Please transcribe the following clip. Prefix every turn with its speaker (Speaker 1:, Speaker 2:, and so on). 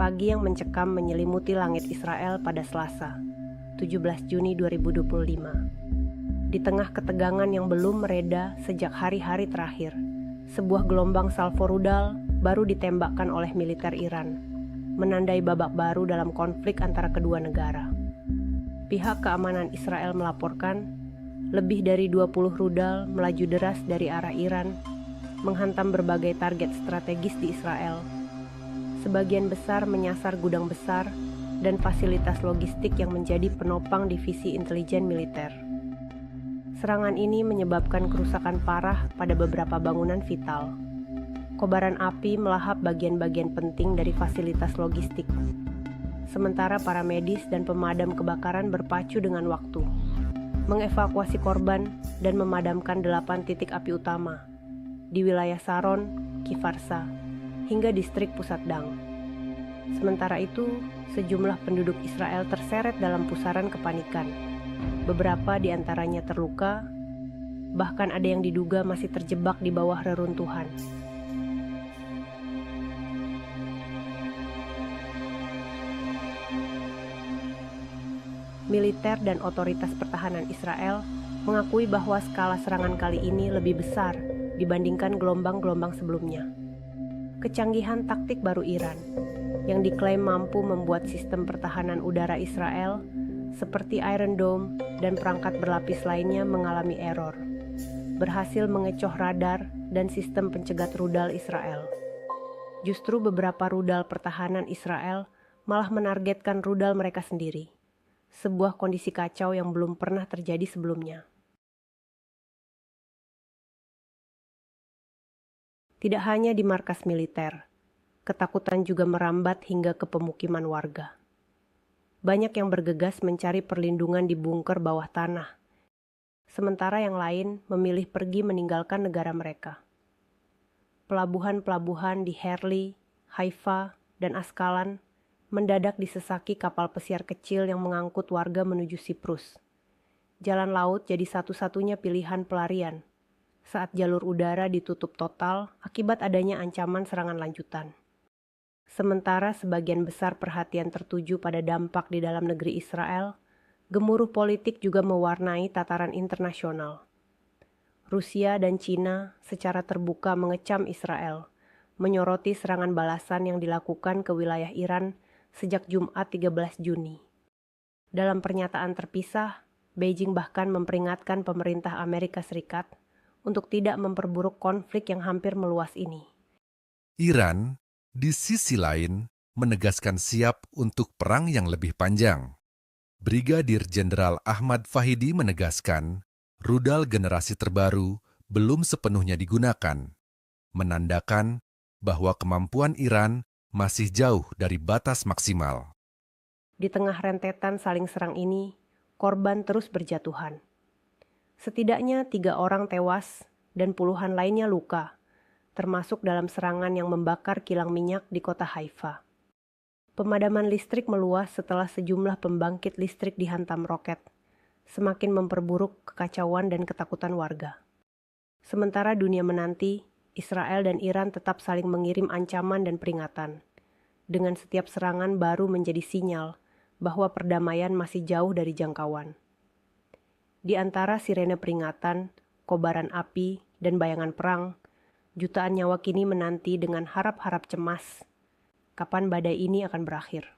Speaker 1: Pagi yang mencekam menyelimuti langit Israel pada Selasa, 17 Juni 2025. Di tengah ketegangan yang belum mereda sejak hari-hari terakhir, sebuah gelombang salvo rudal baru ditembakkan oleh militer Iran, menandai babak baru dalam konflik antara kedua negara. Pihak keamanan Israel melaporkan, lebih dari 20 rudal melaju deras dari arah Iran, menghantam berbagai target strategis di Israel. Sebagian besar menyasar gudang besar dan fasilitas logistik yang menjadi penopang divisi intelijen militer. Serangan ini menyebabkan kerusakan parah pada beberapa bangunan vital. Kobaran api melahap bagian-bagian penting dari fasilitas logistik. Sementara para medis dan pemadam kebakaran berpacu dengan waktu, mengevakuasi korban dan memadamkan 8 titik api utama di wilayah Saron, Kifarsa, hingga distrik pusat Dang. Sementara itu, sejumlah penduduk Israel terseret dalam pusaran kepanikan. Beberapa di antaranya terluka, bahkan ada yang diduga masih terjebak di bawah reruntuhan. Militer dan otoritas pertahanan Israel mengakui bahwa skala serangan kali ini lebih besar dibandingkan gelombang-gelombang sebelumnya. Kecanggihan taktik baru Iran, yang diklaim mampu membuat sistem pertahanan udara Israel seperti Iron Dome dan perangkat berlapis lainnya mengalami error, berhasil mengecoh radar dan sistem pencegat rudal Israel. Justru beberapa rudal pertahanan Israel malah menargetkan rudal mereka sendiri, sebuah kondisi kacau yang belum pernah terjadi sebelumnya. Tidak hanya di markas militer, ketakutan juga merambat hingga ke pemukiman warga. Banyak yang bergegas mencari perlindungan di bunker bawah tanah, sementara yang lain memilih pergi meninggalkan negara mereka. Pelabuhan-pelabuhan di Herli, Haifa, dan Askalan mendadak disesaki kapal pesiar kecil yang mengangkut warga menuju Siprus. Jalan laut jadi satu-satunya pilihan pelarian saat jalur udara ditutup total akibat adanya ancaman serangan lanjutan. Sementara sebagian besar perhatian tertuju pada dampak di dalam negeri Israel, gemuruh politik juga mewarnai tataran internasional. Rusia dan Cina secara terbuka mengecam Israel, menyoroti serangan balasan yang dilakukan ke wilayah Iran sejak Jumat 13 Juni. Dalam pernyataan terpisah, Beijing bahkan memperingatkan pemerintah Amerika Serikat untuk tidak memperburuk konflik yang hampir meluas ini.
Speaker 2: Iran, di sisi lain, menegaskan siap untuk perang yang lebih panjang. Brigadir Jenderal Ahmad Fahidi menegaskan, rudal generasi terbaru belum sepenuhnya digunakan, menandakan bahwa kemampuan Iran masih jauh dari batas maksimal.
Speaker 1: Di tengah rentetan saling serang ini, korban terus berjatuhan. Setidaknya 3 orang tewas dan puluhan lainnya luka, termasuk dalam serangan yang membakar kilang minyak di kota Haifa. Pemadaman listrik meluas setelah sejumlah pembangkit listrik dihantam roket, semakin memperburuk kekacauan dan ketakutan warga. Sementara dunia menanti, Israel dan Iran tetap saling mengirim ancaman dan peringatan. Dengan setiap serangan baru menjadi sinyal bahwa perdamaian masih jauh dari jangkauan. Di antara sirene peringatan, kobaran api, dan bayangan perang, jutaan nyawa kini menanti dengan harap-harap cemas kapan badai ini akan berakhir.